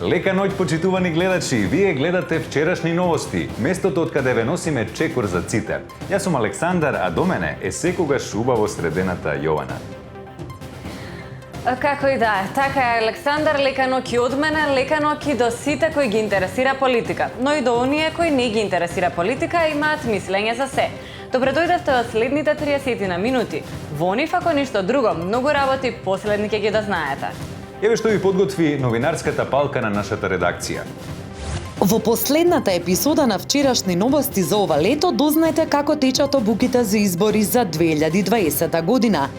Лека ноќ, почитувани гледачи, вие гледате вчерашни новости, местото од каде ве носиме чекор за ците. Јас сум Александар, а до мене е секогаш убаво средената Јована. Како и да е, така е Александар, лека ноќ и од мене, лека ноќ и до сите кои ги интересира политика, но и до оние кои не ги интересира политика и имаат мислење за се. Добре дојдевте во следните 30 на минути. Во нив, ако ништо друго, многу работи последни ќе ги да знаете. Еве што ви подготви новинарската палка на нашата редакција. Во последната епизода на вчерашни новости за ова лето дознаете како течат обуките за избори за 2020 година.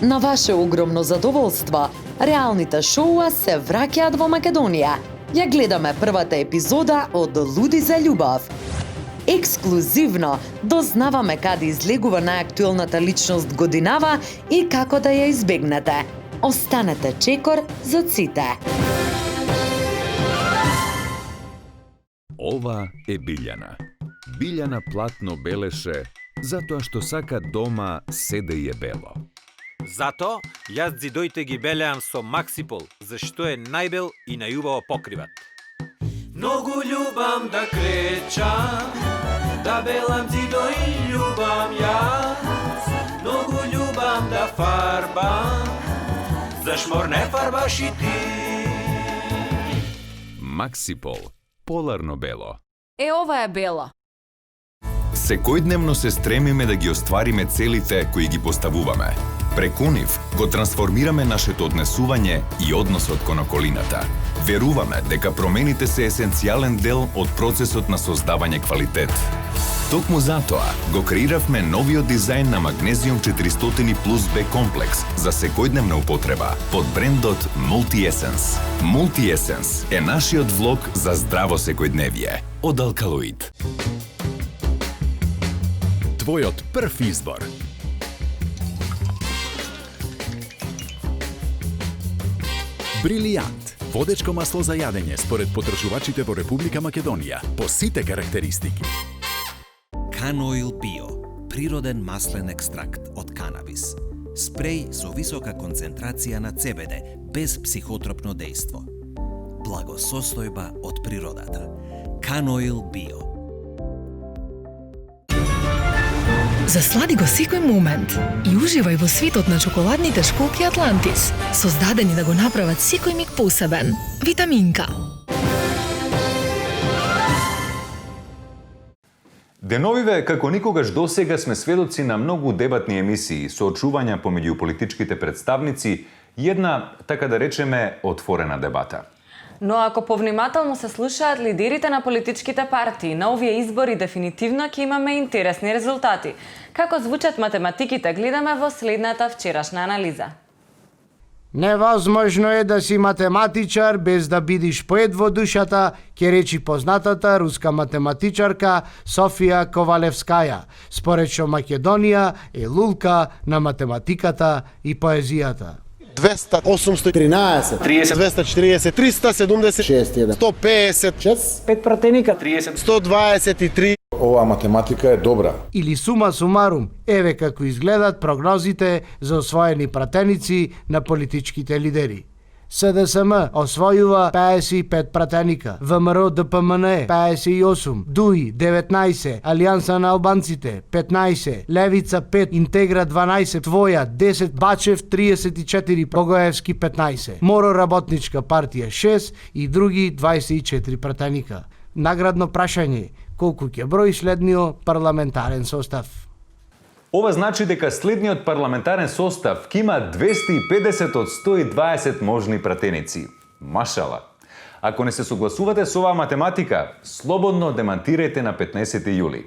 На ваше огромно задоволство, реалните шоуа се враќаат во Македонија. Ја гледаме првата епизода од Луди за љубов. Ексклузивно дознаваме каде излегува најактуелната личност годинава и како да ја избегнете. Останете чекор за ците. Ова е Билјана. Билјана платно белеше затоа што сака дома се да е бело. Зато јас зидоите ги белеам со Максипол, зашто е најбел и најубаво покриват. Многу љубам да кречам, да белам зидои љубам јас. Многу љубам да фарбам, зашмор не фарбаш и ти. Максипол. Поларно бело. Ова е бело. Секојдневно се стремиме да ги оствариме целите кои ги поставуваме. Преку нив го трансформираме нашето однесување и односот кон околината. Веруваме дека промените се есенцијален дел од процесот на создавање квалитет. Токму затоа го креиравме новиот дизајн на Magnesium 400 Plus B комплекс за секојдневна употреба под брендот Multi-Essence. Multi-Essence е нашиот влог за здраво секојдневие од Алкалоид. Твојот прв избор. Брилијант. Водечко масло за јадење според потрошувачите во Република Македонија по сите карактеристики. Canoil Bio, природен маслен екстракт од канабис. Спреј со висока концентрација на CBD, без психотропно дејство. Благосостојба од природата. Canoil Bio. Заслади го секој момент и уживај во светот на чоколадните школки Атлантис, создадени да го направат секој миг посебен. Витаминка. Деновиве, како никогаш досега, сме сведоци на многу дебатни емисии, соочувања помеѓу политичките представници и една, така да речеме, отворена дебата. Но ако повнимателно се слушаат лидерите на политичките партии, на овие избори дефинитивно ќе имаме интересни резултати. Како звучат математиките, гледаме во следната вчерашна анализа. Невозможно е да си математичар без да бидиш поет во душата, ќе речи познатата руска математичарка Софија Ковалевскаја, според што Македонија е лулка на математиката и поезијата. 200, 813, 30, 240, 370, 150, 5 пратеника, 30, 123. Ова математика е добра. Или сума сумарум, еве како изгледат прогнозите за освоени пратеници на политичките лидери. СДСМ освојува 55 пратеника, ВМРО ДПМН 58, ДУИ 19, Алијанса на албанците 15, Левица 5, Интегра 12, Твоја 10, Бачев 34, Богоевски 15, Моро работничка партија 6 и други 24 пратеника. Наградно прашање, колку ќе брои следниот парламентарен состав? Ова значи дека следниот парламентарен состав ќе има 250 од 120 можни пратеници. Машала! Ако не се согласувате со оваа математика, слободно демантирајте на 15 јули.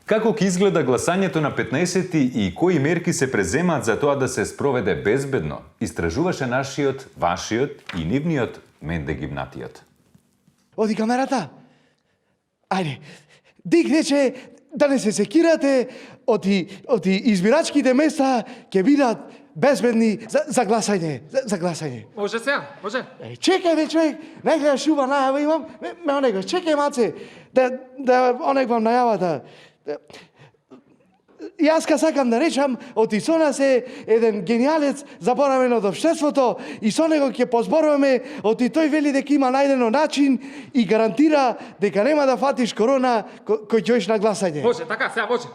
Како ќе изгледа гласањето на 15 и кои мерки се преземаат за тоа да се спроведе безбедно, истражуваше нашиот, вашиот и нивниот Менде Гимнатиот. Оди камерата! Ајде, дигнече да не се секирате, оти избирачките места ќе бидат безбедни за гласање, за гласање. Може сега, може. Чекај бе човек, не гледаш шуба најава имам, ме онегаш, чекај маце, да онег вам најавата. Јас ка сакам да речам, Отисонас е еден гениалец заборавен од општеството и со него ќе позборуваме, тој вели дека има најдено начин и гарантира дека нема да фатиш корона кој ќе оиш на гласање. Може, така, сега може.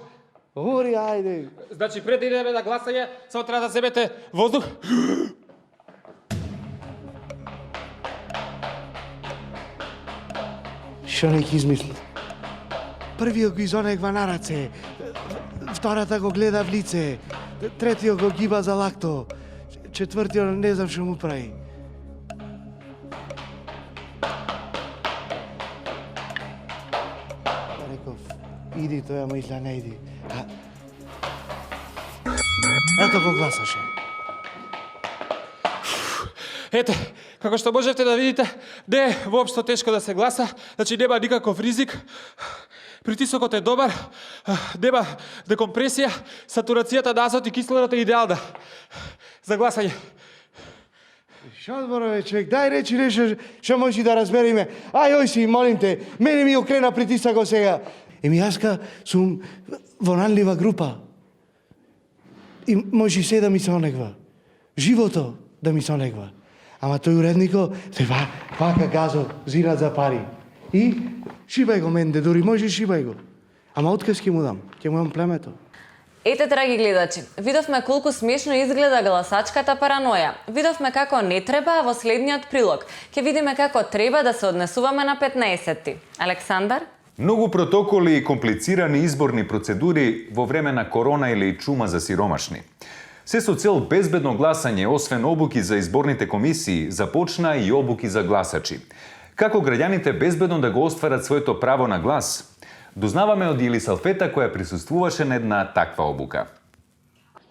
Ори, ајде. Значи, пред да идеме на гласање, само треба да земете воздух. Шо не ќе измисли? Првиот го изонегва на раце, втората го гледа в лице, третиот го гиба за лакто, четвртиот не знам што му прави. Реков, иди тој, ама изла не иди. Ето го гласаше. Ете, како што можете да видите, не е воопшто тешко да се гласа, значи нема никаков ризик. Притисокот е добар, нема декомпресија, сатурацијата на азот и кислород е идеална за гласање. Што зборове, човек, дај речи нешто што може да разбериме. Ој си, молим те, мене ми окрена притисокот сега. Еми јаска сум во ранлива група. И може се да ми се онегва. Живото да ми се онегва. Ама тој уреднико, се вака газо, зират за пари. И шибај го менде, дори може шибај го. Ама отказ ќе му дам? Ќе му дам племето. Ете, драги гледачи, видовме колку смешно изгледа гласачката параноја. Видовме како не треба, а во следниот прилог ќе видиме како треба да се однесуваме на 15-ти. Александар? Многу протоколи и комплицирани изборни процедури во време на корона или чума за сиромашни. Се со цел безбедно гласање, освен обуки за изборните комисии, започна и обуки за гласачи. Како граѓаните безбедно да го остварат своето право на глас? Дознаваме од Елисалфета која присуствуваше на една таква обука.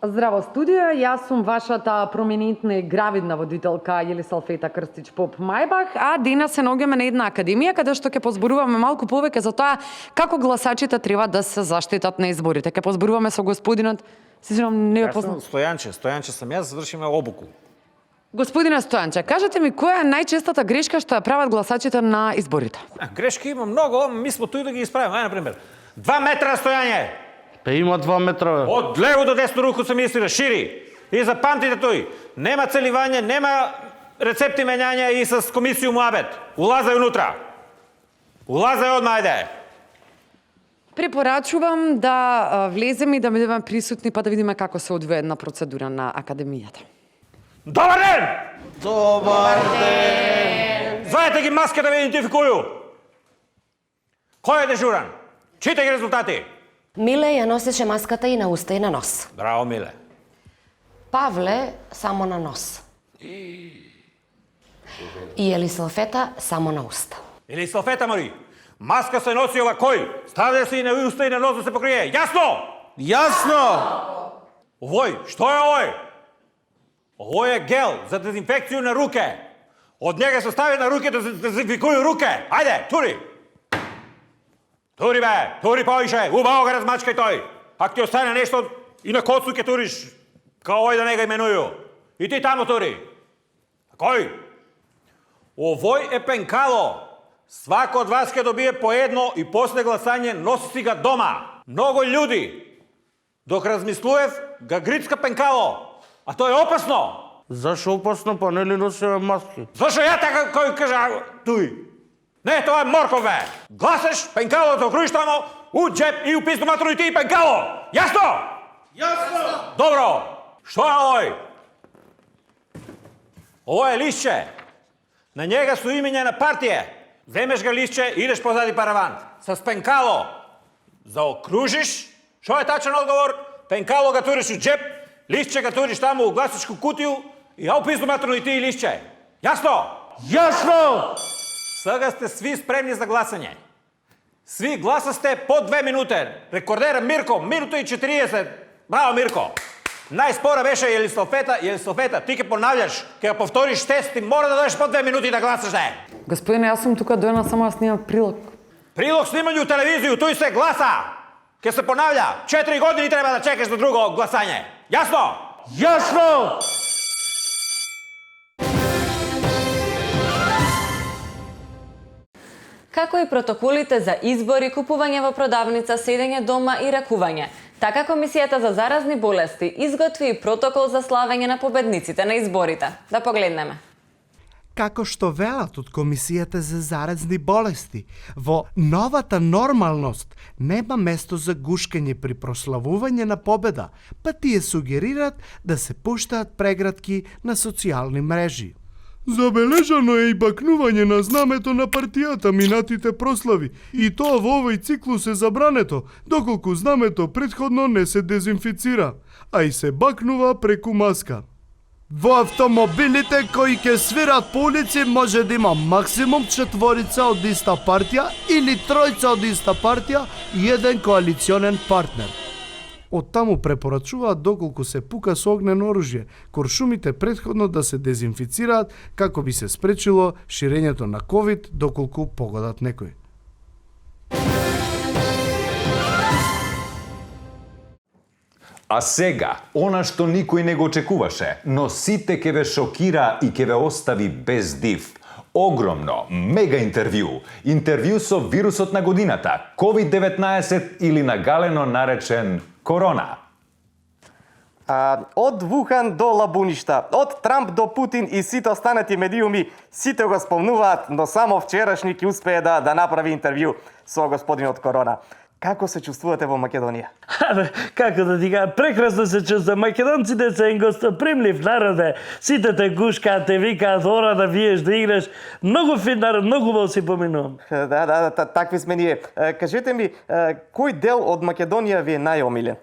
Здраво студија, јас сум вашата променентна и гравидна водителка Елисалфета Крстич Поп Мајбах, а денес се наоѓаме на една академија каде што ќе позборуваме малку повеќе за тоа како гласачите треба да се заштитат на изборите. Ќе позборуваме со господинот, се знам не е познат. Стојанче сам јас, завршиме обуку. Господине Стојанче, кажете ми која е најчестата грешка што ја прават гласачите на изборите? Грешки има многу, ми сме туи да ги исправиме. Ај, например, 2 метра стојање. Па има 2 метра. Од лево до десно руку се мисли да шири. И запамтите тој, нема целивање, нема рецепти менјања и с комисију муабет. Улазај унутра. Улазај одма, ајде. Препорачувам да влеземе и да бидеме присутни па да видиме како се одвива една процедура на академијата. Добар ден! Добар ден! Звајте ги маска да ви идентификују. Кој е дежуран? Читај ги резултати. Миле ја носеше маската и на уста и на нос. Браво, Миле. Павле само на нос. И Елисалфета само на уста. Елисалфета, Мари, маска се носи ова кој? Ставлja се и на уста и на нос да се покрие. Јасно? Јасно! Овој, што е овој? Овој е гел за дезинфекцiju на руке. Од njega се стави на руке да се дезинфикуju руке. Ајде, тури! Тури бе, тури повише, убаво ga размачкај тој. Ако ти остане нешто и на коцу ќе туриш, као овој да не ga именуju. И ти тамо тури. Кој? Овој е пенкало. Свако од вас ќе добие по едно и после гласање носи си ga дома. Многу људи. Док размислуев, ga грицка пенкало. А тоа е опасно. Зашо опасно, па нели носиме маски? Зашо ја така кој кажа туј? Не, тоа е морков бе. Гласаш, пенкало да окружиш тамо, у джеп и у пизду матру и ти пенкало. Јасно? Јасно. Добро. Што е овој? Ово е лишче. На njega su imenja na partije. Zemeš ga lišće, ideš pozadi paravan. Sa penkalo zaokružiš. Što je tačan odgovor? Penkalo ga turiš u džep, lišće ga turiš tamo u glasačku kutiju i ja upiznu matrunu i ti lišće. Jasno? Jasno! Sada ste svi spremni za glasanje. Svi glasaste po 2 minute. Rekordera Mirko, minuto i 40. Bravo Mirko. Најспора беше Елисалфета, ти ке понављаш, ке повториш тест и мора да дадеш по 2 минути да гласаш, не? Господине, јас сум тука дојна само да снимам прилог. Прилог снимању телевизију, туј се гласа. Ке се понавља. 4 години треба да чекаш за друго гласање. Јасно? Јасно! Како и протоколите за избори, купување во продавница, седење дома и ракување. Така Комисијата за заразни болести изготви и протокол за славење на победниците на изборите. Да погледнеме. Како што велат од Комисијата за заразни болести, во новата нормалност нема место за гушкање при прославување на победа, па тие сугерираат да се пуштаат прегратки на социјални мрежи. Забележано е и бакнување на знамето на партијата минатите прослави, и тоа во овој циклус е забрането, доколку знамето претходно не се дезинфицира, а и се бакнува преку маска. Во автомобилите кои ќе свират по улици може да има максимум 4 од иста партија или 3 од иста партија и еден коалиционен партнер. Од таму препорачуваат доколку се пука со огнено оружје, куршумите претходно да се дезинфицираат како би се спречило ширењето на ковид доколку погодат некој. А сега, она што никој не го очекуваше, но сите ќе ве шокира и ќе ве остави без див. Огромно, мега интервју. Интервју со вирусот на годината, COVID-19 или нагалено наречен корона. Од Вухан до Лабуништа, од Трамп до Путин и сите останати медиуми, сите го спомнуваат, но само вчерашни ќе успее да направи интервју со господинот Корона. Како се чувствувате во Македонија? Како да ти кажа, прекрасно се чувствувам. Македонците се гостопримлив народ е. Сите те гушкаат, те викаат, ора да виеш, да играш. Многу фин народ, многу во си поминувам. Да, такви сме ние. Кажете ми, кој дел од Македонија ви е најомилен?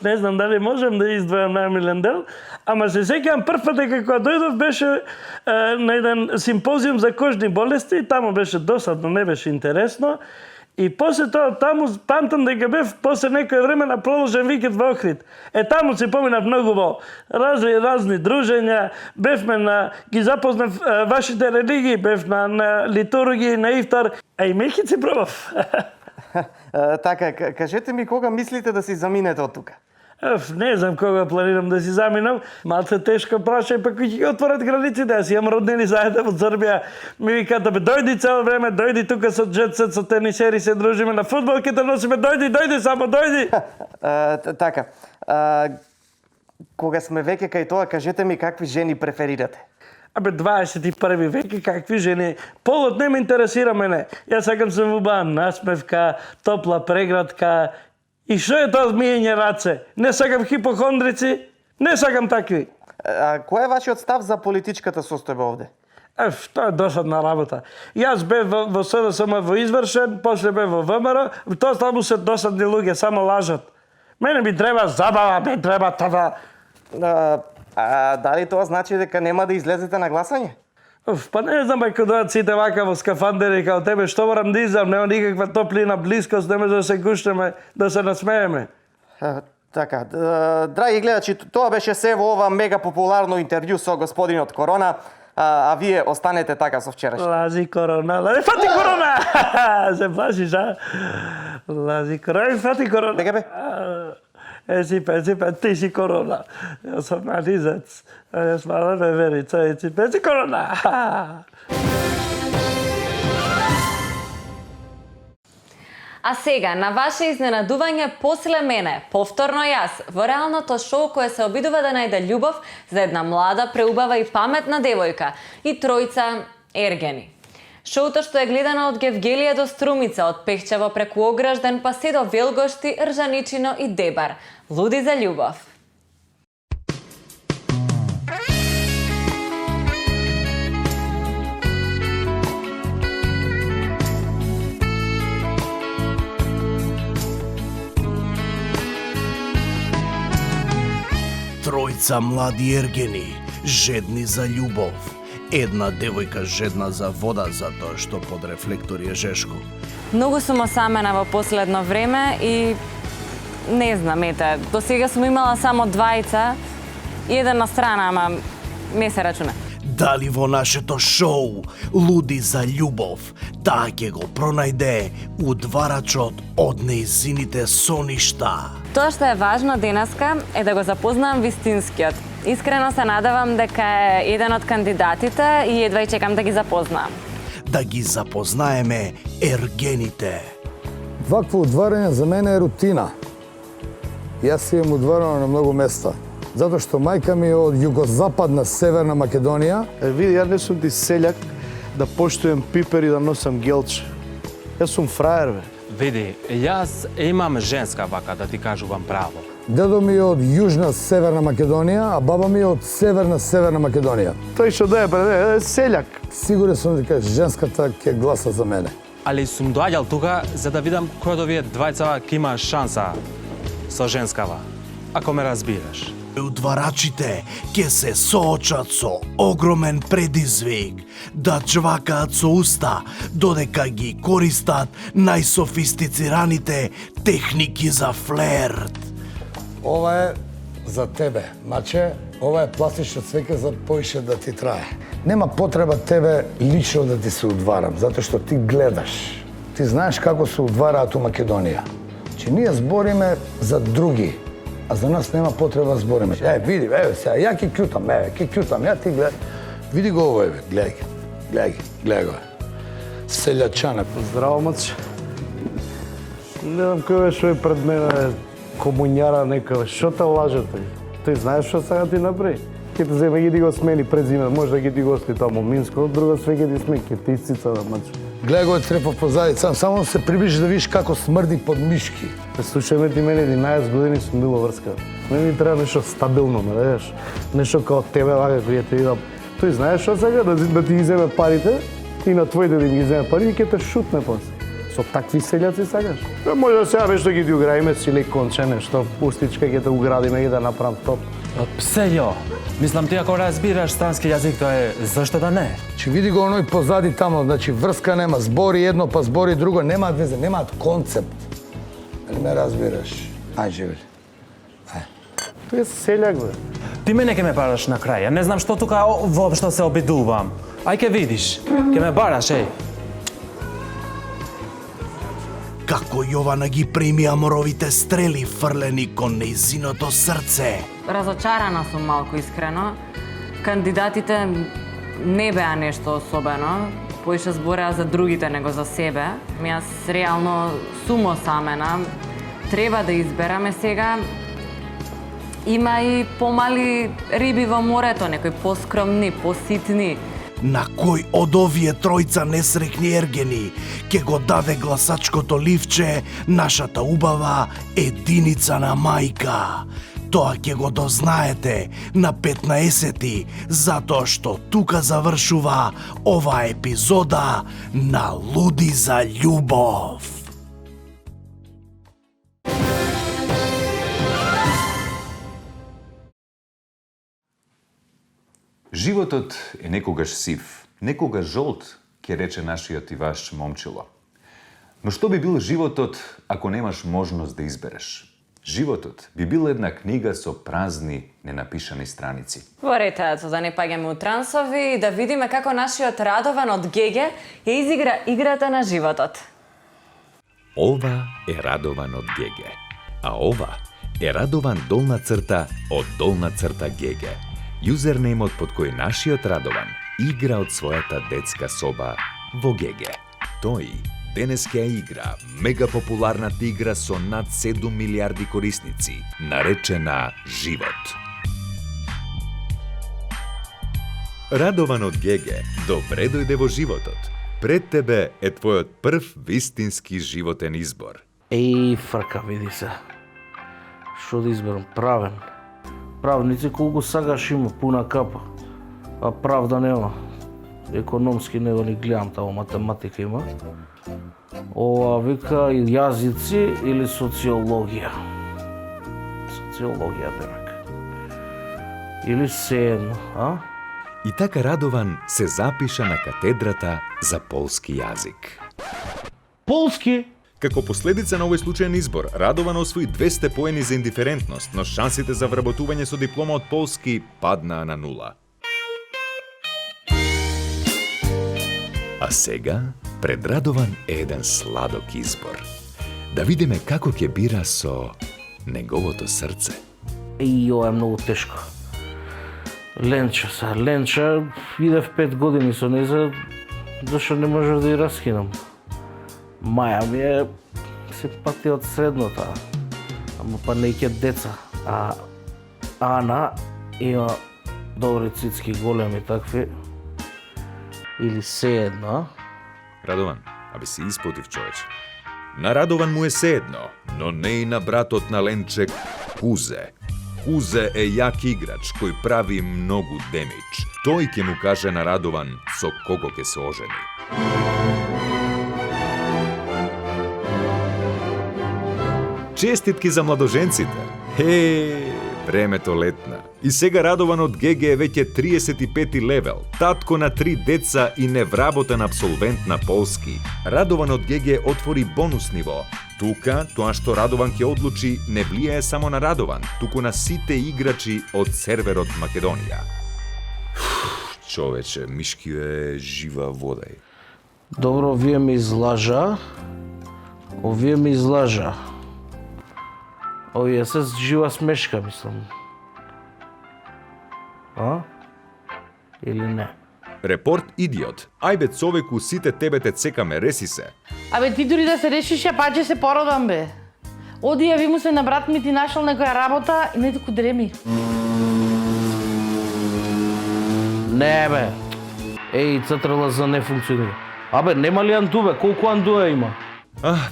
Не знам дали можем да издвојам најомилен дел, ама се сеќавам прв пат дека кога дојдов беше на еден симпозиум за кожни болести, таму беше досадно, не беше интересно. И после тоа, таму памтам дека бев после некој време на продолжен викенд во Охрид. Таму се поминав многу во разни дружења, бевме ги запознав вашите религии, бев на литургии, на ифтар, а и мехици пробав. Така, кажете ми кога мислите да си заминете од тука? Не знам кога планирам да си заминам. Малце тешко прашај, па кој ќе ги отворат границите. Аз имам роднини заедно во Србија. Ми викаат да бе дојди цело време, дојди тука со джетсет, со тенисери се дружиме, на фудбал ќе те носиме, дојди, само дојди. Така, кога сме веќе кај тоа, кажете ми какви жени преферирате? 21 век, какви жени? Полот не ме интересира мене. Јас сакам се убава насмевка, топла преградка. И што е тоа змиење раце? Не сакам хипохондрици, не сакам такви. Кој е вашиот став за политичката состојба овде? Тоа е досадна работа. Јас бев во СДСМ во извршен, после бев во ВМРО, тоа таму се досадни луѓе, само лажат. Мене ми треба забава, ми треба това. Дали тоа значи дека нема да излезете на гласање? Па не знам, ако дојат сите вака во скафандери као тебе, што морам да изам, нема никаква топлина, близкост, нема да се гуштаме, да се насмееме. Така, драги гледачи, тоа беше се во ова мега популарно интервју со господинот Корона, а вие останете така со вчераш. Лази Корона, фати Корона! Се плашиш, а? Лази Корона, фати Корона. Дека бе? Еципе, ти си Корона. Јас сум мализец. Јас мала веверица, еципе, Корона. А сега, на ваше изненадување после мене, повторно јас, во реалното шоу кое се обидува да најде љубов за една млада, преубава и паметна девојка и тројца ергени. Шоуто што е гледано од Гевгелија до Струмица, од Пехчево преку Огражден па се до Велгошти, Ржаничино и Дебар. Луди за љубов. Тројца млади ергени, жедни за љубов. Една девојка жедна за вода затоа што под рефлектори е жешко. Многу сум осамена во последно време и не знам, до сега сум имала само двајца и еден на страна, ама не се рачуна. Дали во нашето шоу Луди за љубов, таа ќе го пронајде удварачот од нејзините соништа. Тоа што е важно денеска е да го запознам вистинскиот. Искрено се надевам дека е еден од кандидатите и едва и чекам да ги запознам. Да ги запознаеме ергените. Вакво удварање за мене е рутина. Јас имам удварано на многу места. Затоа што мајка ми е од југозападна Северна Македонија. Види, ја не сум ти селјак да поштуjem пипер и да носам гелче. Јас сум фраер, бе. Види, јас имам женска вака, да ти кажувам право. Дедо ми е од Јужна Северна Македонија, а баба ми е од Северна Македонија. Тој што да е селјак. Сигурен сум дека женската ќе гласа за мене. Али сум доаѓал тука за да видам кој од овие двајца ќе има шанса со женскава. Ако ме разбираш. Удварачите ќе се соочат со огромен предизвик да чвакаат со уста додека ги користат најсофистицираните техники за флерт. Ова е за тебе, маче. Ова е пластично цвеќе за поише да ти трае. Нема потреба тебе лично да ти се удварам, затоа што ти гледаш. Ти знаеш како се удвараат у Македонија. Че ние збориме за други, а за нас нема потреба да збориме. Види, сега, ја ќе кјутам, ја ти гледай. Види го овој, гледай го. Селјачане. Здраво, маче. Не знам кој беше пред мене, комуњара некој. Шо те лажете? Тој знаеш што сега ти направи? Ке те земе ги го смени презиме, може да ги ти гости таму Минско, друго све ги ти смени, ке ти исцица да маче. Гледай го е трепав позади, само се приближи да видиш како смрди под мишки. Слушај ме ти мене 11 години сум бил врска. Мене ми треба нешто стабилно, ме знаеш? Нешто као тебе вака кој те видам. Тој знаеш што сега да ти иземе парите, ти на твоите да им ги земе пари и ќе те шутне после. Со такви селјаци сакаш? Може сега нешто ги ти уградиме силе конче, нешто пустичка ќе те уградиме и да направам топ. Пселјо, мислам ти ако разбираш странски јазик, тоа е зашто да не? Че види го оној позади тамо, значи врска нема, збори едно па збори друго, немаат везе, немаат концепт. Не ме разбираш. Ај, живели. Тој е селјак, бе. Ти мене ке ме бараш на крај, ја не знам што тука воопшто се обидувам. Ај ке видиш, ке ме бараш, еј. Како Јована ги прими аморовите стрели фрлени кон нејзиното срце. Разочарана сум малку искрено. Кандидатите не беа нешто особено, поише збореа за другите него за себе. Јас реално сум осамена. Треба да избераме сега. Има и помали риби во морето, некои поскромни, поситни. На кој од овие тројца несрекни ергени ќе го даде гласачкото ливче нашата убава единица на мајка? Тоа ќе го дознаете на 15-ти, затоа што тука завршува ова епизода на Луди за љубов. Животот е некогаш сив, некогаш жолт, ќе рече нашиот и ваш момчило. Но што би бил животот ако немаш можност да избереш? Животот би бил една книга со празни, ненапишани страници. Во ретејато да не паѓаме у трансови и да видиме како нашиот Радован од Геге ја изигра играта на животот. Ова е Радован од Геге, а ова е Радован долна црта од долна црта Геге. Юзернеймот под кој нашиот Радован игра од својата детска соба во Геге. Тој денеска игра мега популарната игра со над 7 милиарди корисници, наречена Живот. Радован од Геге, добре дојде во животот. Пред тебе е твојот прв вистински животен избор. Еј, фрка, види се. Шо да изберам? Правен. Правници колку сакаш има, пуна капа. А правда нема. Економски него не гледам, тамо математика има. Ова вика и јазици или социологија. Социологија, демек. Или седно, а? И така Радован се запиша на катедрата за полски јазик. Полски? Како последица на овој случајен избор, Радован освои 200 поени за индиферентност, но шансите за вработување со диплома од полски паднаа на нула. А сега, пред Радован е еден сладок избор. Да видиме како ќе бира со неговото срце. Еј, ова е многу тешко. Ленча, идев 5 години со нејза, зашто не можев да ја раскинам. Маја ми е симпатија од средната. па неќе деца. А Ана има добри цицки, големи такви. Или се едно. Радован, аби си испотив човече. На Радован му е седно, но не и на братот на Ленче Кузе. Кузе е јак играч кој прави многу демидж. Тој ќе му каже на Радован со кого ќе се ожени. Честитки за младоженците. Времето летна. И сега Радован од ГГ е веќе 35 левел, татко на 3 деца и невработен абсолвент на полски. Радован од ГГ отвори бонус ниво. Тука, тоа што Радован ќе одлучи не влијае само на Радован, туку на сите играчи од серверот Македонија. Човече, мишки е жива вода. Добро, овие ме излажа. Овие се жива смешка, мислам. А? Или не? Репорт идиот. Ајбе човеку, сите тебе те цекаме, реси се. Абе ти дури да се решиш, ја паче се породам бе. Оди јави му се на брат ми, ти нашал некоја работа и не току дреми. Не бе. Еј, ЦТРЛ за не функционира. Абе, нема ли Анду бе? Колку Андуа има?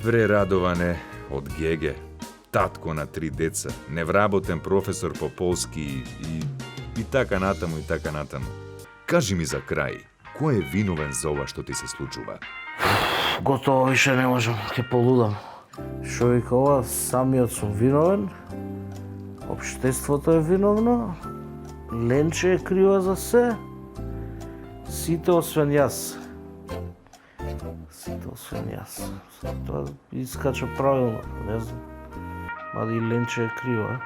Бре, Радоване, од ГГ. Татко на 3 деца, невработен професор по полски и така натаму и така натаму. Кажи ми за крај, кој е виновен за ова што ти се случува? Готово, више не можам, ќе полудам. Шо вика ова, самиот сум виновен, општеството е виновно, Ленче е крива за се, сите освен јас. Тоа искача правилно, не знам. Мада и Ленче е крива.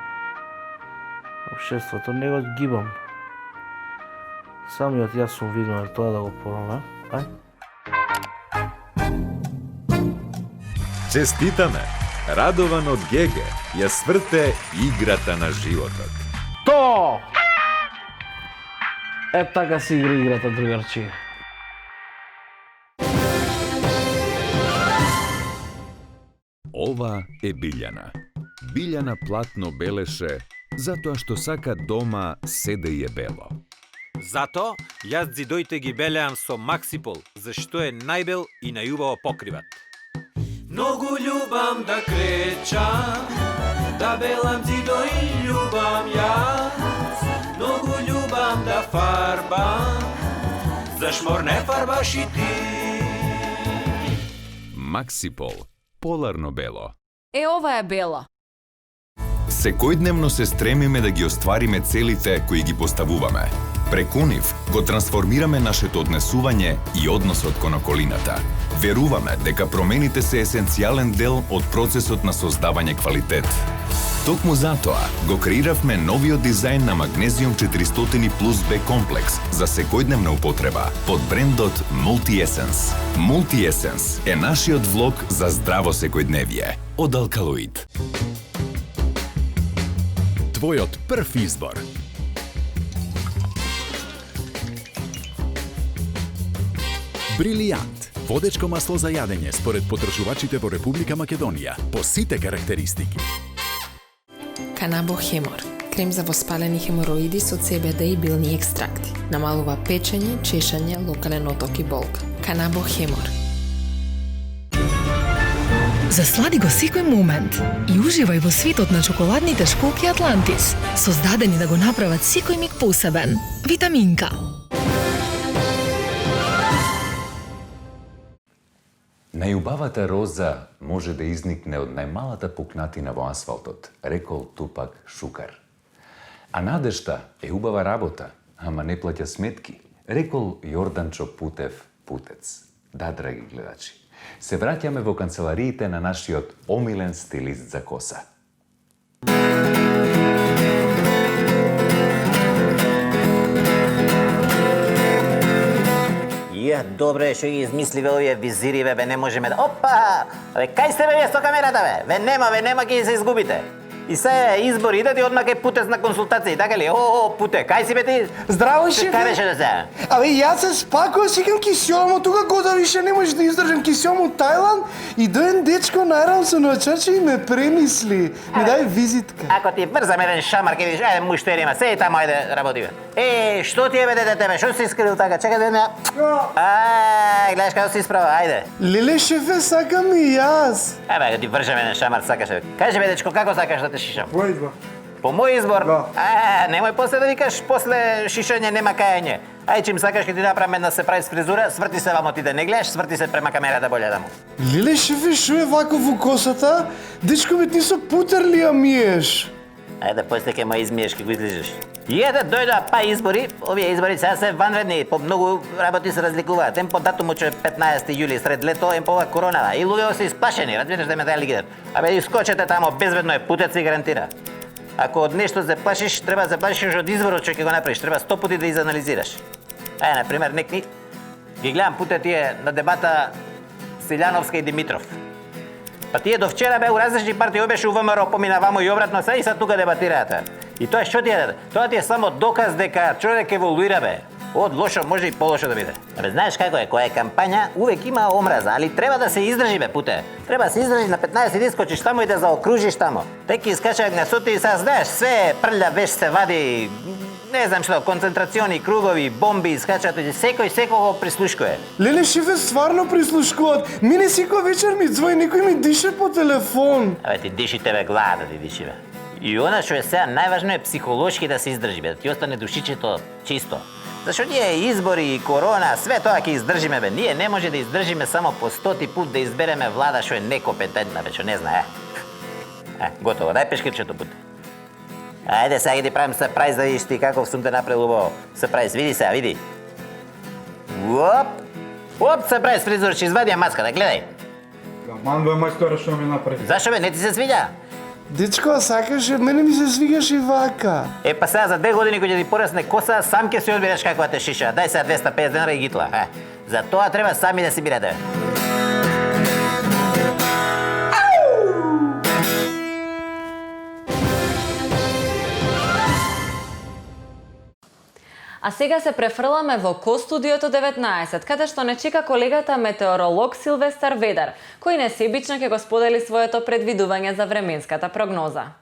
Општеството не го гибам. Самиот јас сум виновен, тоа да го порона. Ај? Честитаме! Радован од ГГ ја сврте играта на животот. То! Е, така си играта, другарчи. Ова е Билјана. Билјана платно белеше затоа што сака дома се да е бело. Зато јас зидоите ги белеам со Максипол, зашто е најбел и најубаво покриват. Многу љубам да кречам, да белам зидои љубам јас. Многу љубам да фарбам, зашмор не фарбаш и ти. Максипол. Поларно бело. Ова е бело. Секојдневно се стремиме да ги оствариме целите кои ги поставуваме. Преку нив го трансформираме нашето однесување и односот кон околината. Веруваме дека промените се есенцијален дел од процесот на создавање квалитет. Токму затоа го креиравме новиот дизајн на Magnesium 400 Plus B комплекс за секојдневна употреба под брендот Multi-Essence. Multi-Essence е нашиот влог за здраво секојдневие од Алкалоид. Твојот прв избор. Брилијант. Водечко масло за јадење според потрошувачите во Република Македонија по сите карактеристики. Канабо Хемор. Крем за воспалени хемороиди со CBD и билни екстракти. Намалува печење, чешање, локален оток и болка. Канабо Хемор. Заслади го секој момент и уживај во светот на чоколадните школки Атлантис, создадени да го направат секој миг посебен. Витаминка. Најубавата роза може да изникне од најмалата пукнатина во асфалтот, рекол Тупак Шукар. А надежта е убава работа, ама не плаќа сметки, рекол Јорданчо Путев Путец. Да, драги гледачи, се враќаме во канцелариите на нашиот омилен стилист за коса. Добре, што ги измисливе овие визири, бе, не можеме да... Опа! Бе, кај сте, бе, со камерата, бе? Ве нема, ќе се изгубите. И се избори, иде ти одма кај Путес на консултации, така ли? Путе, кај си бе ти? Здраво, шефе. Кај беше да се? Абе, јас се спакува, сикам кисјом од тука года више не може да издржам кисјом од Тајланд и доен дечко најрам со начаче и ме премисли. Ми дај визитка. Ако ти брзам еден шамар, ке видиш, ајде муштерима, се и тамо, ајде работи бе. Што ти е бе дете тебе? Што си искрил така? Чекај да ме. Гледаш како си исправа, ајде. Леле, шефе, сакам и јас. Абе, ти вршам еден шамар, сакаш бе. Кажи бе дечко, како сакаш да те шишам? По избор. По мој избор? Немој после да викаш, после шишање нема кајање. Ај, чим сакаш ке ти направам една се прави фризура, сврти се вамо ти да не гледаш, сврти се према камерата боле да му. Леле, шефе, шо е вако во косата? Дечко, бе, ти со путер ли ја миеш? Ајде, после ке ма измиеш, ке го излижеш. И ете, дојда па избори, овие избори сега се ванредни, по многу работи се разликуваат. Ем по датумот што е 15 јули сред лето, ем по ова коронава. И луѓето се исплашени, разбираш да ме дали гидат. Абе, искочете тамо, безбедно е, Путет си гарантира. Ако од нешто се плашиш, треба да се плашиш од изворот што ќе го направиш, треба 100 пати да изанализираш. На пример, некни ги гледам Путет тие на дебата Силјановска и Димитров. Па тие до вчера бе у различни партии, беше у ВМРО, помина вамо и обратно се и са тука дебатираат. И тоа што ти е? Тоа ти е само доказ дека човек еволуира бе. Од лошо може и полошо да биде. Абе, знаеш како е, која е кампања, увек има омраза, али треба да се издржи бе, Путе. Треба да се издржи на 15 да искочиш тамо и да заокружиш тамо. Теки искача гнесоти и сега знаеш, све прља веш се вади, не знам што, концентрациони кругови, бомби искачат, секој секого прислушкuje. Леле, шефе, стварно прислушкуваат. Мине секој вечер ми звони, некој ми дише по телефон. Абе, ти диши тебе глава да ти диши бе. И она што е сега најважно е психолошки да се издржи бе, да ти остане душичето чисто. Зашто ние избори и корона, све тоа ќе издржиме бе. Ние не може да издржиме само по 100 пут да избереме влада што е некомпетентна бе, што не знае. Готово, дај пешкирчето Пут. Ајде сега ги ти правим сърпрайз да видиш ти каков сум те направил убаво. Сърпрайз, види сега, види. Оп, сърпрайз фризур, ќе извадија маската, гледај. Ман бе мајстора што ми направи. Зашо бе, не ти се свиѓа? Дечко, сакаше, мене ми се свигаш и вака. Па сега за 2 години кој ќе ти порасне коса, сам ќе си одбереш каква те шиша. Дај сега 250 денара и гитла. За тоа треба сами да си бирате. А сега се префрламе во Ко-студиото 19, каде што не чека колегата метеоролог Силвестар Ведар, кој несебично ќе го сподели своето предвидување за временската прогноза.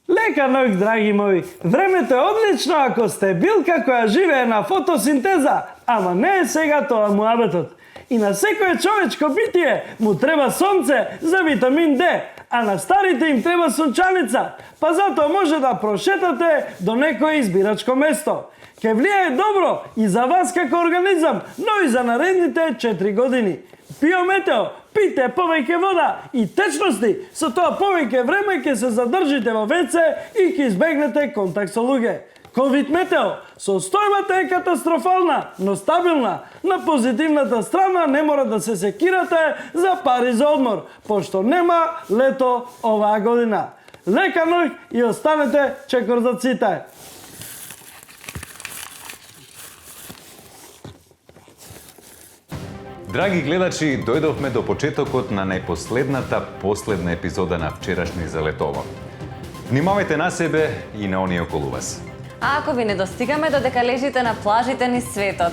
Лека ноќ, драги мои. Времето е одлично ако сте билка која живее на фотосинтеза, ама не е сега тоа муабетот. И на секое човечко битие му треба сонце за витамин Д, а на старите им треба сончаница, па затоа може да прошетате до некое избирачко место. Ке влијае добро и за вас како организам, но и за наредните 4 години. Биометео, пите повеќе вода и течности, со тоа повеќе време ќе се задржите во ВЦ и ќе избегнете контакт со луѓе. Ковид метео, состојбата е катастрофална, но стабилна. На позитивната страна не мора да се секирате за пари за одмор, пошто нема лето оваа година. Лека ноќ и останете чекорзаците. Драги гледачи, дојдовме до почетокот на најпоследната последна епизода на вчерашни Залетово. Внимавајте на себе и на оние околу вас. А ако ви не достигаме додека лежите на плажите низ светот,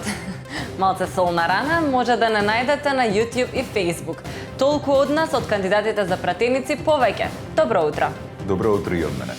малце солна рана може да не најдете на YouTube и Facebook. Толку од нас, од кандидатите за пратеници, повеќе. Добро утро! Добро утро и од мене.